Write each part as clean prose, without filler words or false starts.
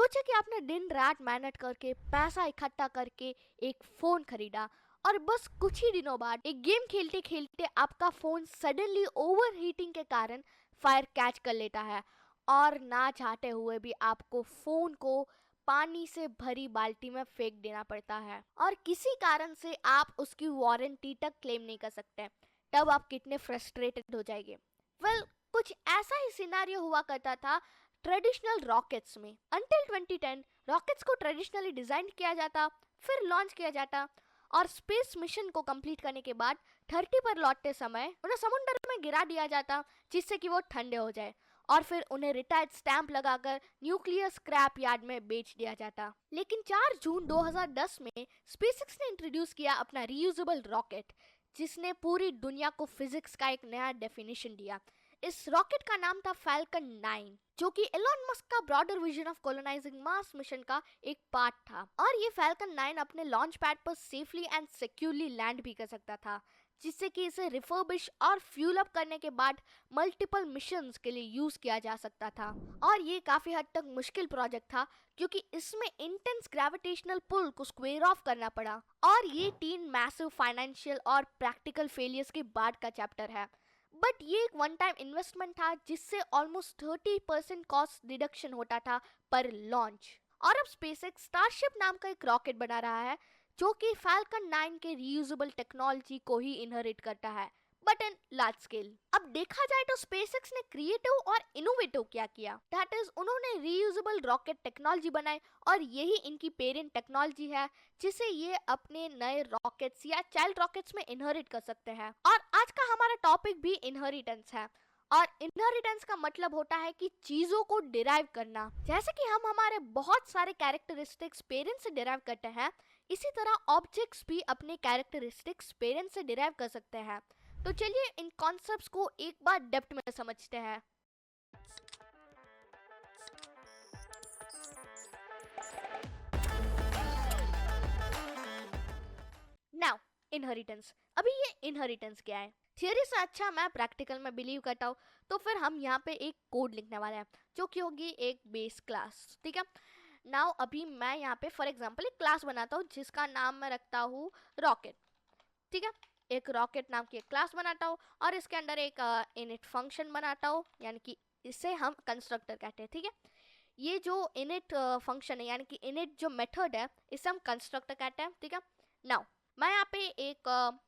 सोचे कि आपने दिन रात मेहनत करके पैसा इकट्ठा करके एक फोन खरीदा और बस कुछ ही दिनों बाद एक गेम खेलते खेलते आपका फोन सडनली ओवर हीटिंग के कारण फायर कैच कर लेता है और ना चाहते हुए भी आपको फोन को पानी से भरी बाल्टी में फेंक देना पड़ता है और किसी कारण से आप उसकी वारंटी तक क्लेम नहीं कर सकते। तब आप कितने फ्रस्ट्रेटेड हो जाएंगे। कुछ ऐसा ही सिनेरियो हुआ करता था ट्रेडिशनल रॉकेट्स में। अंटिल 2010 रॉकेट्स को ट्रेडिशनली डिजाइन किया जाता, फिर लॉन्च किया जाता और स्पेस मिशन को कंप्लीट करने के बाद धरती पर लौटते समय उन्हें समुद्र में गिरा दिया जाता जिससे कि वो ठंडे हो जाए और फिर उन्हें रिटायर्ड स्टैंप लगाकर न्यूक्लियर स्क्रैप यार्ड में बेच दिया जाता। लेकिन 4 जून 2010 में स्पेसएक्स ने इंट्रोड्यूस किया अपना रीयूजेबल रॉकेट, जिसने पूरी दुनिया को फिजिक्स का एक नया डेफिनेशन दिया। इस रॉकेट का नाम था फैल्कन 9, जो कि एलन मस्क का broader vision of colonising Mars mission का एक पार्ट था। और ये फैल्कन 9 अपने लॉन्च पैड पर सेफली एंड सिक्योरली लैंड भी कर सकता था, जिससे कि इसे रिफर्बिश और फ्यूल अप करने के बाद मल्टीपल मिशंस के लिए यूज किया जा सकता था। और ये काफी हद तक मुश्किल प्रोजेक्ट था क्योंकि इसमें इंटेंस ग्रेविटेशनल पुल को स्क्वेयर ऑफ करना पड़ा और ये 3 मैसिव फाइनेंशियल और प्रैक्टिकल फेलियर्स के बाद का चैप्टर है। बट ये एक वन टाइम इन्वेस्टमेंट था जिससे ऑलमोस्ट 30% कॉस्ट डिडक्शन होता था पर लॉन्च। और अब स्पेसएक्स स्टारशिप नाम का एक रॉकेट बना रहा है जो कि फैल्कन 9 के रीयूजेबल टेक्नोलॉजी को ही इनहेरिट करता है, बट इन लार्ज स्केल। अब देखा जाए तो स्पेसएक्स ने क्रिएटिव और इनोवेटिव क्या किया, दैट इज उन्होंने रीयूजेबल रॉकेट टेक्नोलॉजी बनाई और यही इनकी पेरेंट टेक्नोलॉजी है जिसे ये अपने नए रॉकेट्स या चाइल्ड रॉकेट्स में इनहेरिट कर सकते हैं। और आज का हमारा टॉपिक भी इनहेरिटेंस है और इनहेरिटेंस का मतलब होता है कि चीजों को डिराइव करना। जैसे कि हम हमारे बहुत सारे कैरेक्टरिस्टिक्स पेरेंट्स से डिराइव करते हैं, इसी तरह ऑब्जेक्ट्स भी अपने कैरेक्टरिस्टिक्स पेरेंट्स से डिराइव कर सकते हैं। तो चलिए इन कॉन्सेप्ट्स को एक बार डेप्थ में समझते हैं। Now inheritance. अभी ये इनहेरिटेंस क्या है? थियरी से अच्छा मैं प्रैक्टिकल में बिलीव करता हूँ, तो फिर हम यहाँ पे एक कोड लिखने वाले हैं जो कि होगी एक बेस क्लास। ठीक है, नाउ अभी मैं यहाँ पे फॉर एग्जांपल एक क्लास बनाता हूँ जिसका नाम मैं रखता हूँ रॉकेट। ठीक है, एक रॉकेट नाम की एक क्लास बनाता हूँ और इसके अंदर एक इनिट फंक्शन बनाता हूँ, यानी कि इसे हम कंस्ट्रक्टर कहते हैं। ठीक है, ये जो इनिट फंक्शन है यानी कि इनिट जो मेथड है इसे हम कंस्ट्रक्टर कहते हैं। ठीक है, नाउ मैं यहाँ पे एक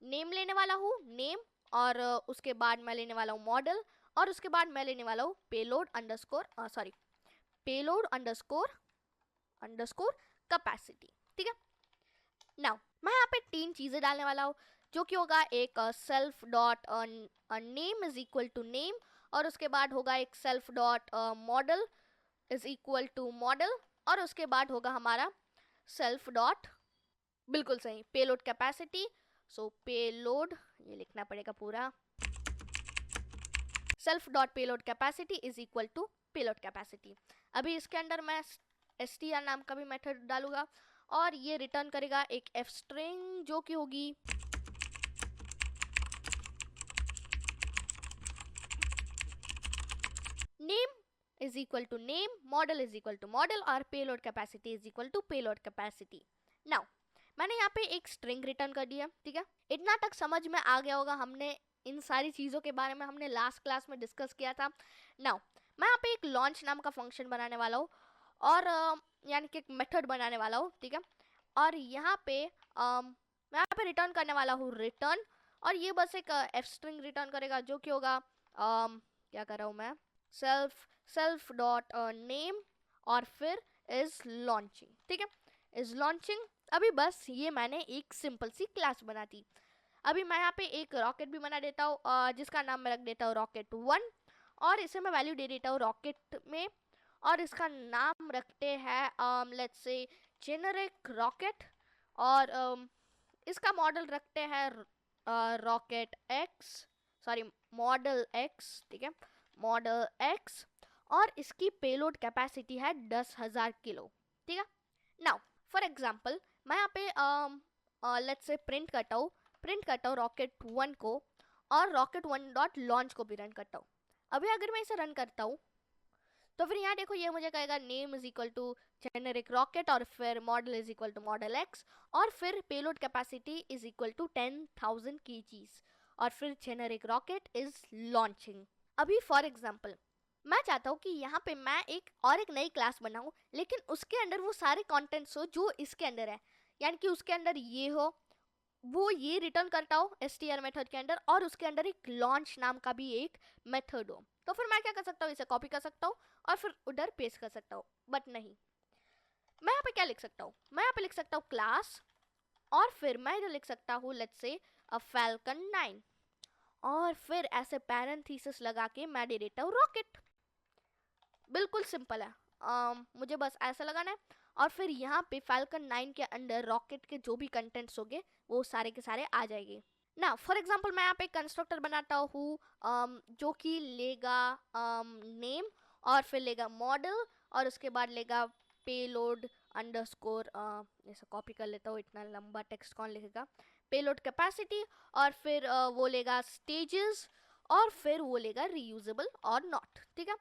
नेम लेने वाला हूँ, नेम, और उसके बाद मैं लेने वाला हूँ मॉडल, और उसके बाद मैं लेने वाला हूँ पेलोड अंडरस्कोर कैपेसिटी। ठीक है, नाउ मैं यहाँ पे 3 चीज़ें डालने वाला हूँ जो कि होगा एक self dot name is equal to name, और उसके बाद होगा एक self dot model is equal to model, और उसके बाद होगा हमारा सेल्फ डॉट, बिल्कुल सही, पेलोड कैपेसिटी। सो पेलोड, ये लिखना पड़ेगा पूरा, self dot payload capacity is equal to payload capacity. अभी इसके अंदर मैं str नाम का भी मेथड डालूंगा और ये रिटर्न करेगा एक f स्ट्रिंग जो कि होगी name is equal to name, model is equal to model और payload capacity is equal to payload capacity. Now मैंने यहाँ पे एक स्ट्रिंग रिटर्न कर दिया। ठीक है, इतना तक समझ में आ गया होगा, हमने इन सारी चीज़ों के बारे में हमने लास्ट क्लास में डिस्कस किया था। नाउ मैं यहाँ पे एक लॉन्च नाम का फंक्शन बनाने वाला हूँ और यानी कि एक मेथड बनाने वाला हूँ। ठीक है, और यहाँ पे मैं यहाँ पे रिटर्न करने वाला हूँ रिटर्न, और ये बस एक एफ स्ट्रिंग रिटर्न करेगा जो कि होगा क्या कर रहा हूँ मैं, सेल्फ डॉट नेम और फिर इज लॉन्चिंग। ठीक है, इज लॉन्चिंग। अभी बस ये मैंने एक सिंपल सी क्लास बना दी। अभी मैं यहाँ पे एक रॉकेट भी बना देता हूँ जिसका नाम मैं रख देता हूँ रॉकेट 1, और इसे मैं वैल्यू दे देता हूँ रॉकेट में, और इसका नाम रखते हैं लेट्स से जेनरिक रॉकेट, और इसका मॉडल रखते हैं rocket x, sorry model x. ठीक है, मॉडल एक्स, और इसकी पेलोड कैपेसिटी है 10,000 किलो। ठीक है, नाउ फॉर एग्जांपल मैं यहाँ पे लेट्स से प्रिंट करता हूँ रॉकेट 1 को, और रॉकेट 1 डॉट लॉन्च को भी रन करता हूँ। अभी अगर मैं इसे रन करता हूँ, तो फिर यहाँ देखो, ये मुझे कहेगा name is equal to generic rocket, और फिर model is equal to model X, और फिर payload capacity is equal to 10,000 kgs, और फिर जेनेरिक रॉकेट इज लॉन्चिंग। अभी फॉर एग्जाम्पल मैं चाहता हूँ कि यहाँ पे मैं एक नई क्लास बनाऊँ, लेकिन उसके अंदर वो सारे कंटेंट्स हो जो इसके अंदर है, यानी कि उसके अंदर ये हो, वो ये रिटर्न करता हो str मेथड के अंदर, और उसके अंदर एक लॉन्च नाम का भी एक मेथड हो। तो फिर मैं क्या कर सकता हूँ, इसे कॉपी कर सकता हूँ और फिर उधर पेस्ट कर सकता हूँ। बट नहीं, मैं यहाँ पे क्या लिख सकता हूँ, मैं यहाँ पे लिख सकता हूँ क्लास, और फिर मैं इधर लिख सकता हूँ लेट्स से अ फैल्कन 9, और फिर ऐसे पैरेंथेसिस लगा के मैं दे देता हूँ रॉकेट। बिल्कुल सिंपल है। मुझे बस ऐसा लगाना है, और फिर यहाँ पे फैल्कन 9 के अंदर रॉकेट के जो भी कंटेंट्स होंगे वो सारे के सारे आ जाएंगे ना। फॉर एग्जांपल मैं यहाँ पे कंस्ट्रक्टर बनाता हूँ जो कि लेगा नेम, और फिर लेगा मॉडल, और उसके बाद लेगा पेलोड अंडरस्कोर, ऐसा कॉपी कर लेता हूँ, इतना लंबा टेक्स्ट कौन लिखेगा, पेलोड कैपेसिटी, और फिर वो लेगा स्टेजेस, और फिर वो लेगा रीयूजेबल और नॉट। ठीक है,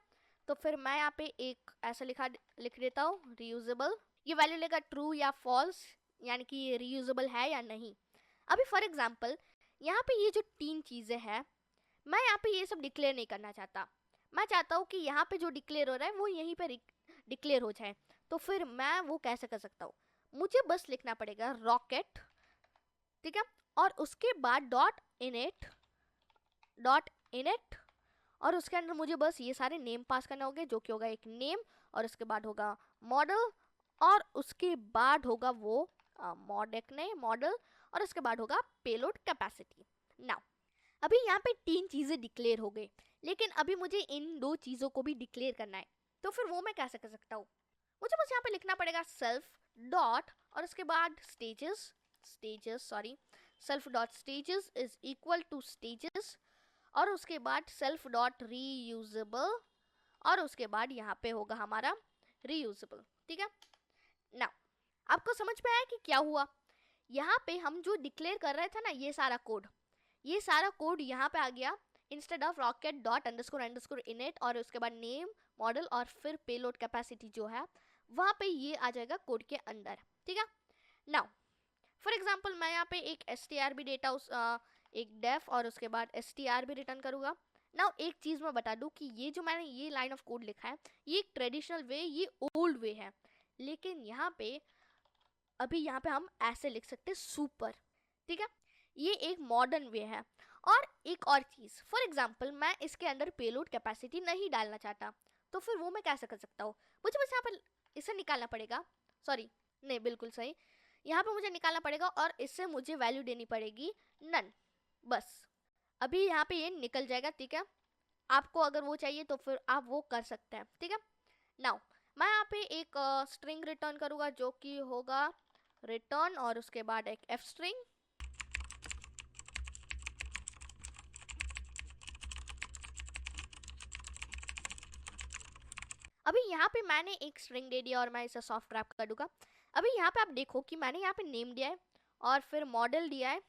तो फिर मैं यहाँ पे एक ऐसा लिख देता हूँ रीयूजेबल, ये वैल्यू लेगा ट्रू या फॉल्स, यानी कि ये रीयूजेबल है या नहीं। अभी फॉर एग्जांपल यहाँ पे ये जो 3 चीज़ें हैं, मैं यहाँ पे ये सब डिक्लेयर नहीं करना चाहता। मैं चाहता हूँ कि यहाँ पे जो डिक्लेयर हो रहा है वो यहीं पे डिक्लेयर हो जाए। तो फिर मैं वो कैसे कर सकता हूँ, मुझे बस लिखना पड़ेगा रॉकेट, ठीक है, और उसके बाद डॉट इनिट, और उसके अंदर मुझे बस ये सारे नेम पास करने होंगे, जो कि होगा एक नेम, और उसके बाद होगा मॉडल, और उसके बाद होगा वो मॉडल, और उसके बाद होगा पेलोड कैपेसिटी। नाउ अभी यहाँ पे 3 चीज़ें डिक्लेयर हो गई, लेकिन अभी मुझे इन 2 चीज़ों को भी डिक्लेयर करना है। तो फिर वो मैं कैसे कर सकता हूँ, मुझे बस यहाँ पे लिखना पड़ेगा सेल्फ डॉट, और उसके बाद self dot stages is equal two stages, और उसके बाद सेल्फ डॉट रीयूजेबल, और उसके बाद यहाँ पे होगा हमारा रीयूजेबल। ठीक है, नाउ आपको समझ में आया कि क्या हुआ। यहाँ पे हम जो डिक्लेयर कर रहे थे ना, ये सारा कोड यहाँ पे आ गया, instead of rocket dot underscore underscore init, और उसके बाद नेम मॉडल और फिर पेलोड कैपेसिटी जो है वहाँ पे ये आ जाएगा कोड के अंदर। ठीक है, नाउ फॉर एग्जाम्पल मैं यहाँ पे एक str भी डेटा एक डेफ और उसके बाद str भी रिटर्न करूँगा। नाउ एक चीज़ मैं बता दूँ कि ये जो मैंने ये लाइन ऑफ कोड लिखा है, ये एक ट्रेडिशनल वे, ये ओल्ड वे है, लेकिन यहाँ पे अभी यहाँ पे हम ऐसे लिख सकते हैं सुपर। ठीक है, ये एक मॉडर्न वे है। और एक और चीज़, फॉर एग्जाम्पल मैं इसके अंदर पेलोड कैपेसिटी नहीं डालना चाहता, तो फिर वो मैं कैसे कर सकता हूँ, मुझे बस यहाँ पर इसे निकालना पड़ेगा, सॉरी नहीं बिल्कुल सही, यहाँ पे मुझे निकालना पड़ेगा और इससे मुझे वैल्यू देनी पड़ेगी नन, बस अभी यहाँ पे ये निकल जाएगा। ठीक है, आपको अगर वो चाहिए तो फिर आप वो कर सकते हैं। ठीक है, नाउ मैं यहाँ पे एक स्ट्रिंग रिटर्न करूँगा जो कि होगा रिटर्न, और उसके बाद एक एफ स्ट्रिंग, अभी यहाँ पे मैंने एक स्ट्रिंग दे दिया और मैं इसे सॉफ्ट रैप कर दूंगा। अभी यहाँ पे आप देखो कि मैंने यहाँ पे नेम दिया है, और फिर मॉडल दिया है,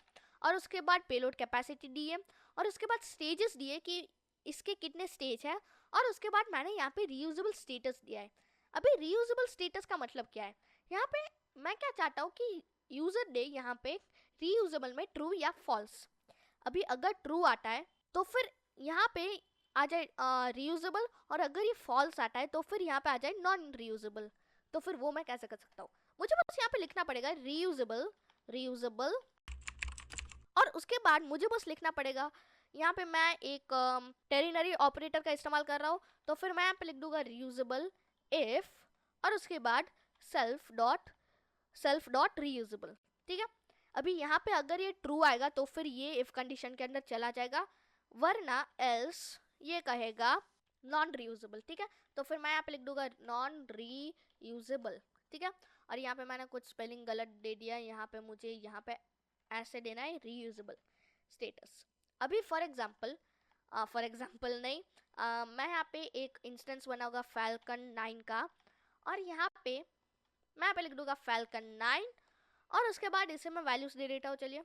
और उसके बाद पेलोड कैपेसिटी दी है, और उसके बाद स्टेजेस दिए कि इसके कितने स्टेज है, और उसके बाद मैंने यहाँ पे रीयूजेबल स्टेटस दिया है। अभी रीयूजेबल स्टेटस का मतलब क्या है, यहाँ पे मैं क्या चाहता हूँ कि यूजर दे यहाँ पे रीयूजेबल में ट्रू या फॉल्स। अभी अगर ट्रू आता है तो फिर यहाँ पे आ जाए रीयूजेबल, और अगर ये फॉल्स आता है तो फिर यहाँ पे आ जाए नॉन रीयूजेबल। तो फिर वो मैं कैसे कर सकता हूँ, मुझे बस यहाँ पे लिखना पड़ेगा रीयूजेबल, और उसके बाद मुझे बस लिखना पड़ेगा, यहाँ पे मैं एक टेरिनरी ऑपरेटर का इस्तेमाल कर रहा हूँ, तो फिर मैं यहाँ पे लिख दूंगा रीयूजेबल इफ, और उसके बाद सेल्फ डॉट रीयूजेबल। ठीक है, अभी यहाँ पे अगर ये ट्रू आएगा तो फिर ये इफ कंडीशन के अंदर चला जाएगा, वरना एल्स ये कहेगा नॉन रीयूजेबल। ठीक है, तो फिर मैं यहाँ पे लिख दूंगा नॉन रीयूजेबल। ठीक है, और यहाँ पे मैंने कुछ स्पेलिंग गलत दे दिया, यहाँ पे मुझे यहाँ पे ऐसे देना है रीयूजेबल स्टेटस। अभी फॉर एग्जाम्पल नहीं, मैं यहाँ पे एक इंस्टेंस बनाऊंगा फैल्कन 9 का, और यहाँ पे मैं यहाँ पे लिख दूंगा फैल्कन 9, और उसके बाद इसे मैं वैल्यूज दे देता हूँ। चलिए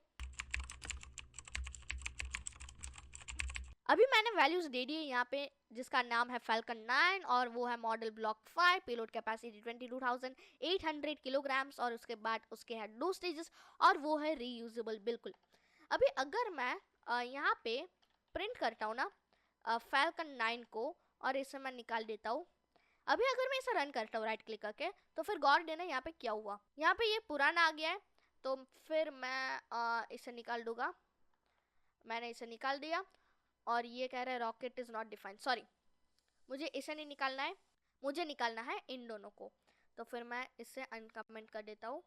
अभी मैंने वैल्यूज दे दी है यहाँ पे, जिसका नाम है फैल्कन 9 और वो है model block 5, payload capacity 22,800 kilograms और उसके बाद उसके है 2 स्टेजेस और वो है रीयूजेबल बिल्कुल। अभी अगर मैं यहाँ पे प्रिंट करता हूँ ना फैल्कन 9 को और इसे मैं निकाल देता हूँ, अभी अगर मैं इसे रन करता हूँ राइट क्लिक करके, तो फिर गौर देना यहाँ पे क्या हुआ, यहाँ पे ये पुराना आ गया है, तो फिर मैं इसे निकाल दूंगा। मैंने इसे निकाल दिया और ये कह रहा है rocket is not defined, sorry मुझे इसे नहीं निकालना है, मुझे निकालना है इन दोनों को। तो फिर मैं इसे अनकमेंट कर देता हूँ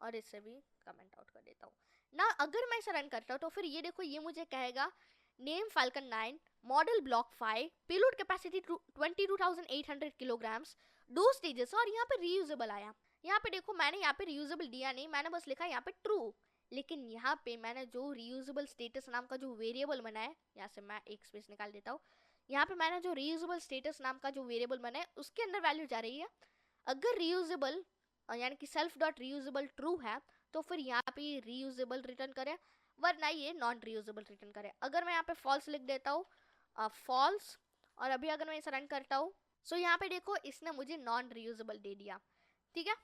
और इसे भी कमेंट आउट कर देता हूँ ना। अगर मैं इसे रन करता हूँ तो फिर ये देखो, ये मुझे कहेगा name falcon 9, model block 5, payload capacity 22,800 kilograms, 2 stages और यहाँ पे रीयूजेबल आया। यहाँ पे देखो मैंने यहाँ पे रीयूजेबल दिया नहीं, मैंने बस लिखा यहाँ पे ट्रू, लेकिन यहाँ पे मैंने जो रीयूजेबल स्टेटस नाम का जो वेरिएबल बनाया, यहाँ से मैं एक स्पेस निकाल देता हूँ, यहाँ पे मैंने जो रीयूजेबल स्टेटस नाम का जो वेरिएबल बनाया उसके अंदर वैल्यू जा रही है। अगर रीयूजेबल यानी कि सेल्फ डॉट रीयूजेबल ट्रू है तो फिर यहाँ पे रीयूजेबल रिटर्न करे, वरना ये नॉन रीयूजेबल रिटर्न करे। अगर मैं यहाँ पे फॉल्स लिख देता हूँ फॉल्स, और अभी अगर मैं इसे रन करता हूँ, सो यहाँ पे देखो इसने मुझे नॉन रीयूजेबल दे दिया, ठीक है।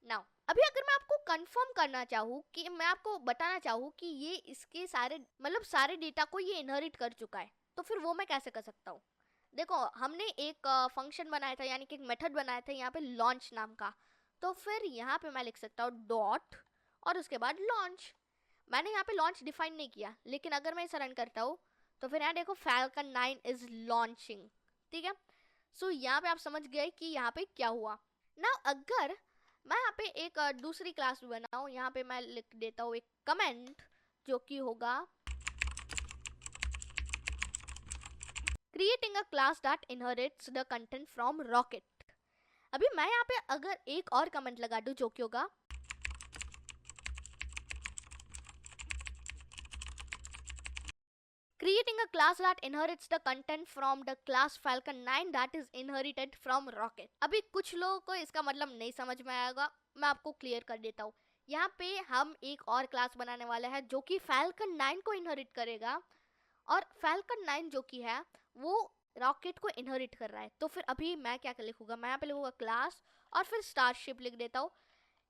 नाउ अभी अगर मैं आपको कंफर्म करना चाहूँ कि मैं आपको बताना चाहूँ कि ये इसके सारे मतलब सारे डेटा को ये इनहेरिट कर चुका है, तो फिर वो मैं कैसे कर सकता हूँ। देखो हमने एक फंक्शन बनाया था, यानी कि एक मेथड बनाया था यहाँ पे लॉन्च नाम का, तो फिर यहाँ पे मैं लिख सकता हूँ डॉट और उसके बाद लॉन्च। मैंने यहाँ पे लॉन्च डिफाइन नहीं किया, लेकिन अगर मैं इसे रन करता हूँ तो फिर यहाँ देखो फैल्कन 9 इज लॉन्चिंग, ठीक है। सो यहाँ पे आप समझ गए कि यहाँ पे क्या हुआ ना। अगर मैं यहाँ पे एक दूसरी क्लास भी बनाऊँ, यहाँ पे मैं लिख देता हूँ एक कमेंट जो कि होगा creating a class that inherits the content from rocket। अभी मैं यहाँ पे अगर एक और कमेंट लगा दूं जो कि होगा creating a class that inherits the content from the class falcon 9 that is inherited from rocket। अभी कुछ लोगों को इसका मतलब नहीं समझ में आएगा, मैं आपको क्लियर कर देता हूँ। यहाँ पे हम एक और क्लास बनाने वाले हैं जो कि falcon 9 को इनहेरिट करेगा, और falcon 9 जो कि है वो रॉकेट को इनहेरिट कर रहा है। तो फिर अभी मैं क्या लिखूंगा, मैं यहाँ पे लिखूंगा क्लास और फिर स्टारशिप लिख देता हूँ।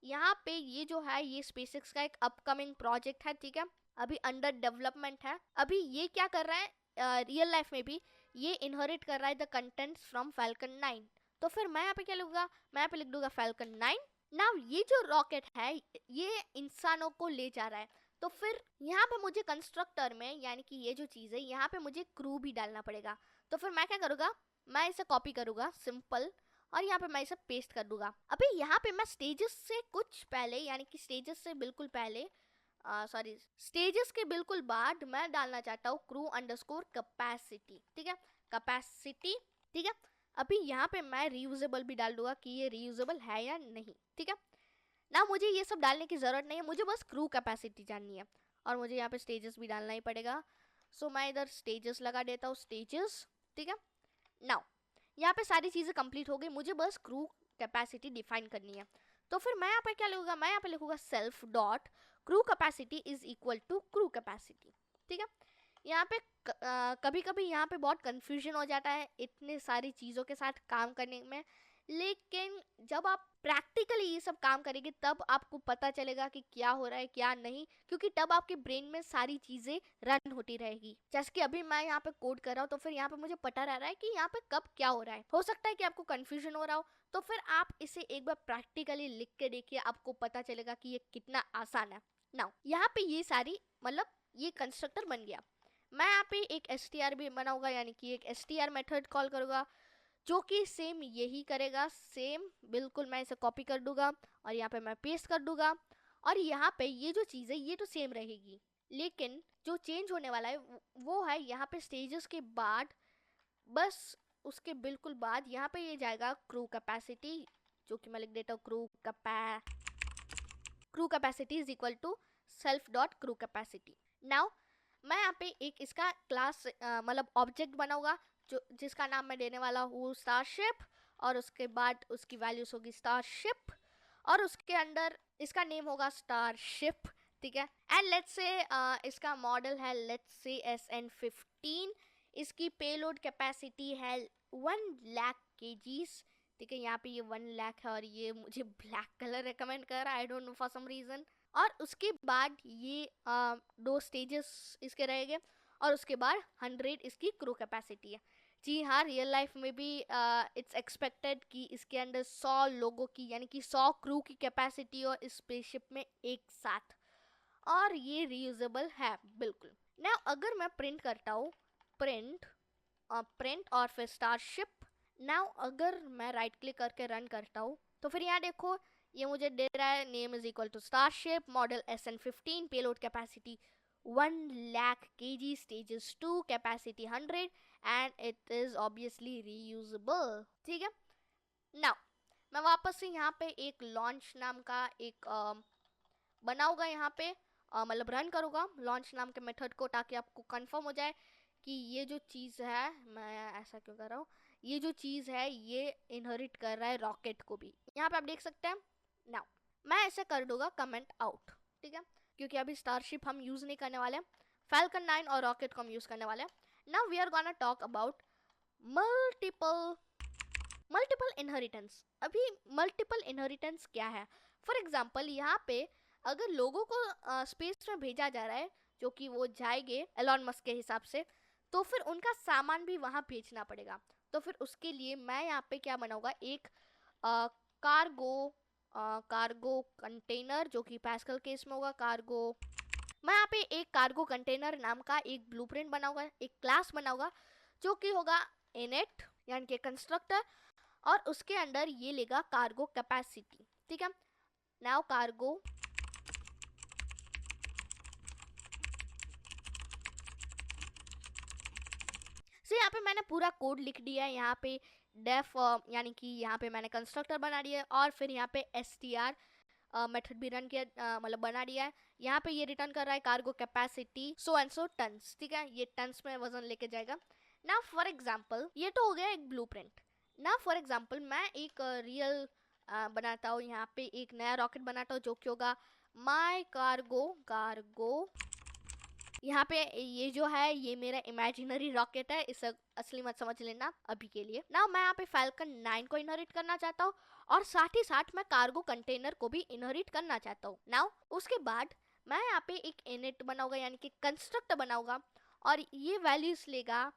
यहाँ पे ये जो है ये स्पेसएक्स का एक अपकमिंग प्रोजेक्ट है, ठीक है, अभी अंडर डेवलपमेंट है। अभी ये क्या कर रहा है रियल लाइफ में भी ये इनहेरिट कर रहा है द कंटेंट्स फ्रॉम फैल्कन 9। तो फिर मैं यहाँ पे क्या लिखूंगा, मैं यहाँ पे लिख दूंगा फैल्कन 9। नाउ ये जो रॉकेट है ये इंसानों को ले जा रहा है, तो फिर यहाँ पे मुझे कंस्ट्रक्टर में यानी कि ये जो चीज़ है यहाँ पे मुझे क्रू भी डालना पड़ेगा। तो फिर मैं क्या करूँगा, मैं इसे कॉपी करूँगा सिंपल और यहाँ पे मैं इसे पेस्ट कर दूंगा। अभी यहाँ पे मैं स्टेजेस से कुछ पहले यानी कि स्टेजेस से बिल्कुल पहले सॉरी स्टेजेस के बिल्कुल बाद मैं डालना चाहता हूँ क्रू अंडरस्कोर कैपेसिटी, ठीक है, कैपेसिटी, ठीक है। अभी यहाँ पे मैं रीयूजेबल भी डाल दूंगा कि ये रीयूजेबल है या नहीं, ठीक है ना। मुझे ये सब डालने की ज़रूरत नहीं है, मुझे बस क्रू कैपेसिटी जाननी है और मुझे यहाँ पे स्टेजेस भी डालना ही पड़ेगा। सो मैं इधर स्टेजेस लगा देता हूँ, स्टेजेस, ठीक है। नाउ यहाँ पे सारी चीज़ें कंप्लीट हो गई, मुझे बस क्रू कैपेसिटी डिफाइन करनी है। तो फिर मैं यहाँ पे क्या लिखूंगा, मैं यहाँ पे लिखूंगा self dot crew capacity is equal to crew capacity, ठीक है। यहाँ पे कभी कभी यहाँ पे बहुत कंफ्यूजन हो जाता है इतने सारी चीज़ों के साथ काम करने में, लेकिन जब आप प्रैक्टिकली ये सब काम करेंगे तब आपको पता चलेगा कि क्या हो रहा है क्या नहीं, क्योंकि तब आपके ब्रेन में सारी चीज़ें रन होती रहेगी। जैसे कि अभी मैं यहाँ पे कोड कर रहा हूँ तो फिर यहाँ पे मुझे पता रह रहा है कि यहाँ पे कब क्या हो रहा है। हो सकता है कि आपको कंफ्यूजन हो रहा हो, तो फिर आप इसे एक बार प्रैक्टिकली लिख के देखिए, आपको पता चलेगा कि ये कितना आसान है। नाउ यहाँ पे ये सारी मतलब ये कंस्ट्रक्टर बन गया। मैं यहाँ पे एक str भी बनाऊंगा, यानी कि एक str मेथड कॉल करूँगा जो कि सेम यही करेगा, सेम बिल्कुल मैं इसे कॉपी कर दूंगा और यहाँ पे मैं पेस्ट कर दूंगा, और यहाँ पे ये जो चीज़ है ये तो सेम रहेगी, लेकिन जो चेंज होने वाला है वो है यहाँ पे स्टेजेस के बाद, बस उसके बिल्कुल बाद यहाँ पे ये जाएगा क्रू कैपेसिटी, जो कि मैं लिख देता हूँ crew capacity is equal to self dot crew capacity. Now मैं यहाँ पे एक इसका क्लास मतलब ऑब्जेक्ट बनाऊंगा जो जिसका नाम मैं देने वाला हूँ स्टारशिप, और उसके बाद उसकी वैल्यूज होगी स्टारशिप और उसके अंदर इसका नेम होगा स्टारशिप, ठीक है। एंड लेट्स से इसका मॉडल है लेट्स से SN15, इसकी पेलोड कैपेसिटी है 1 लाख kgs। ठीक है, यहाँ पे ये 1 लाख है और ये मुझे ब्लैक कलर रिकमेंड कर रहा है, I don't know for some reason. और उसके बाद ये 2 स्टेजेस इसके रहेंगे और उसके बाद 100 इसकी क्रू कैपेसिटी है। जी हाँ, रियल लाइफ में भी इट्स एक्सपेक्टेड कि इसके अंदर 100 लोगों की यानी कि 100 क्रू की कैपेसिटी और इस स्पेसशिप में एक साथ, और ये रीयूजेबल है बिल्कुल। ना अगर मैं प्रिंट करता हूँ, प्रिंट और फिर स्टारशिप, नाउ अगर मैं राइट क्लिक करके रन करता हूँ तो फिर यहाँ देखो ये मुझे दे रहा है name is equal to starship, model SN15, payload capacity 1 lakh kg, stages 2, capacity 100 and it is obviously reusable. ठीक है, नाउ मैं वापस से यहाँ पे एक लॉन्च नाम का एक बनाऊंगा, यहाँ पे मतलब रन करूँगा लॉन्च नाम के मेथड को, ताकि आपको कंफर्म हो जाए कि ये जो चीज़ है, मैं ऐसा क्यों कर रहा हूँ, ये जो चीज़ है ये इनहेरिट कर रहा है रॉकेट को भी। यहाँ पे आप देख सकते हैं। नाउ मैं ऐसे कर दूंगा कमेंट आउट, ठीक है, क्योंकि अभी स्टारशिप हम यूज़ नहीं करने वाले, फैल्कन 9 और रॉकेट को हम यूज़ करने वाले हैं। Now we are gonna talk about multiple inheritance. अभी मल्टीपल इनहेरिटेंस क्या है? फॉर एग्जाम्पल यहाँ पे अगर लोगों को स्पेस में भेजा जा रहा है, जो कि वो जाएंगे एलॉन मस्क के हिसाब से, तो फिर उनका सामान भी वहाँ भेजना पड़ेगा। तो फिर उसके लिए मैं यहाँ पे क्या बनाऊंगा, एक कार्गो कंटेनर, जो कि पैस्कल केस में होगा कार्गो। मैं यहाँ पे एक कार्गो कंटेनर नाम का एक ब्लूप्रिंट बनाऊंगा, एक क्लास बनाऊंगा, जो कि होगा इनेट यानी कि कंस्ट्रक्टर, और उसके अंदर ये लेगा कार्गो कैपेसिटी। ठीक है, नाउ कार्गो से यहाँ पे मैंने पूरा कोड लिख दिया है। यहाँ पे डेफ यानी कि यहाँ पे मैंने कंस्ट्रक्टर बना दिया है, और फिर यहाँ पे str मेथड भी रन किया, मतलब बना दिया है। यहाँ पे ये रिटर्न कर रहा है cargo capacity so and so tons. ठीक है, ये टन्स में वजन लेके जाएगा। ना फॉर एग्जाम्पल ये तो हो गया एक ब्लूप्रिंट। ना फॉर एग्जाम्पल मैं एक रियल बनाता हूँ, यहाँ पे एक नया रॉकेट बनाता हूँ, जो कि होगा माई कार्गो। यहाँ पे ये जो है ये मेरा इमेजिनरी रॉकेट है, इसे असली मत समझ लेना अभी के लिए। ना मैं यहाँ पे फैल्कन 9 को इनहेरिट करना चाहता हूँ, और साथ ही साथ मैं कार्गो कंटेनर को भी इनहेरिट करना चाहता हूँ। नाउ उसके बाद मैं यहाँ पे एक इनिट बनाऊंगा यानी कि कंस्ट्रक्ट बनाऊंगा, और ये वैल्यूज लेगा।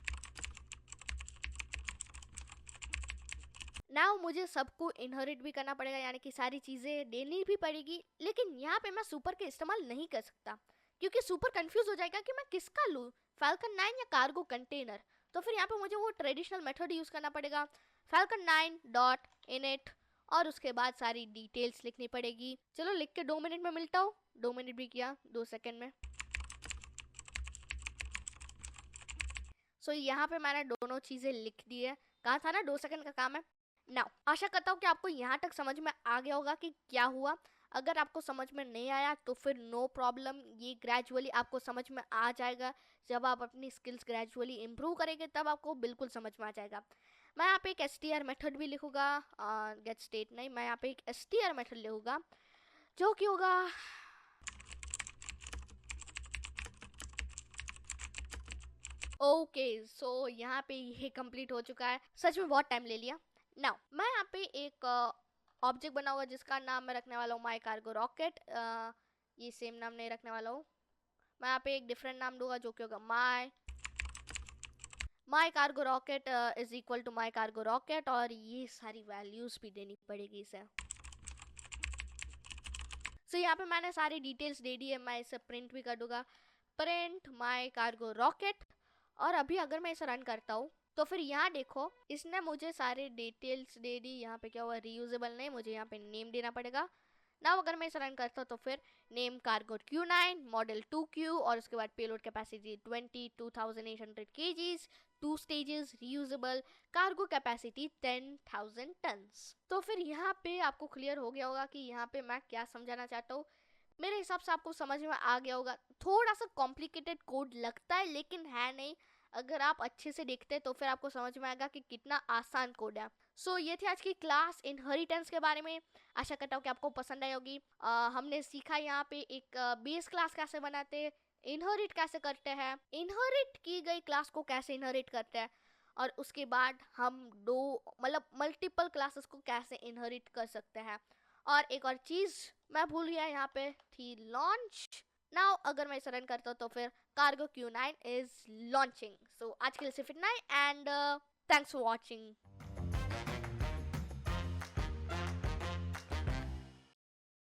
नाउ मुझे सबको इनहेरिट भी करना पड़ेगा, यानी कि सारी चीज़ें देनी भी पड़ेगी, लेकिन यहाँ पे मैं सुपर का इस्तेमाल नहीं कर सकता, क्योंकि सुपर कंफ्यूज हो जाएगा कि मैं किसका लूँ, फैल्कन 9 या कार्गो कंटेनर। तो फिर यहाँ पे मुझे वो ट्रेडिशनल मेथड यूज़ करना पड़ेगा, फैल्कन 9 डॉट इनिट, और उसके बाद सारी डिटेल्स लिखनी पड़ेगी। चलो लिख के 2 मिनट में मिलता हूँ। 2 मिनट भी किया, 2 सेकेंड में। सो यहाँ पे मैंने दोनों चीज़ें लिख दी है, कहा था ना 2 सेकेंड का काम है। नाउ आशा करता हूँ कि आपको यहाँ तक समझ में आ गया होगा कि क्या हुआ। अगर आपको समझ में नहीं आया तो फिर नो प्रॉब्लम, ये ग्रेजुअली आपको समझ में आ जाएगा। जब आप अपनी स्किल्स ग्रेजुअली इम्प्रूव करेंगे तब आपको बिल्कुल समझ में आ जाएगा। मैं यहाँ पे एक str मेथड भी लिखूंगा, गेट स्टेट नहीं, मैं यहाँ पे एक str मेथड लिखूंगा, जो कि होगा ओके। सो यहाँ पे ये कंप्लीट हो चुका है, सच में बहुत टाइम ले लिया। नाउ मैं यहाँ पे एक ऑब्जेक्ट बनाऊंगा जिसका नाम मैं रखने वाला हूँ माई कार्गो रॉकेट। ये सेम नाम नहीं रखने वाला हूँ, मैं यहाँ पे एक डिफरेंट नाम दूंगा, जो कि होगा my cargo rocket is equal to my cargo rocket, और ये सारी वैल्यूज भी देनी पड़ेगी इसे। सो यहाँ पे मैंने सारी डिटेल्स दे दी है, मैं इसे प्रिंट भी कर दूंगा, प्रिंट माई कार्गो रॉकेट। और अभी अगर मैं इसे रन करता हूँ तो फिर यहाँ देखो इसने मुझे सारे डिटेल्स दे दी। यहाँ पे क्या हुआ, रीयूजेबल नहीं, मुझे यहाँ पे नेम देना पड़ेगा। ना अगर मैं इसे रन करता हूँ तो फिर name cargo Q9, model 2Q, और उसके बाद payload capacity 22,800 kgs, 2 stages, reusable, cargo capacity 10,000 tons. तो फिर यहाँ पे आपको क्लियर हो गया होगा कि यहाँ पे मैं क्या समझाना चाहता हूँ। मेरे हिसाब से आपको समझ में आ गया होगा। थोड़ा सा कॉम्प्लिकेटेड कोड लगता है लेकिन है नहीं, अगर आप अच्छे से देखते हैं तो फिर आपको समझ में आएगा कि कितना आसान कोड है। सो ये थी आज की क्लास इनहेरिटेंस के बारे में। आशा करता हूँ कि आपको पसंद आई होगी। हमने सीखा यहाँ पे एक बेस क्लास कैसे बनाते, इनहेरिट कैसे करते हैं, इनहेरिट की गई क्लास को कैसे इनहेरिट करते हैं, और उसके बाद हम दो मतलब मल्टीपल क्लासेस को कैसे इनहेरिट कर सकते हैं। और एक और चीज मैं भूल गया यहाँ पे थी, लॉन्च। नाउ अगर मैं इसे रन करता हूँ तो फिर कार्गो Q9 इज लॉन्चिंग। सो आज के लिए सिर्फ इतना ही, एंड थैंक्स फॉर वॉचिंग।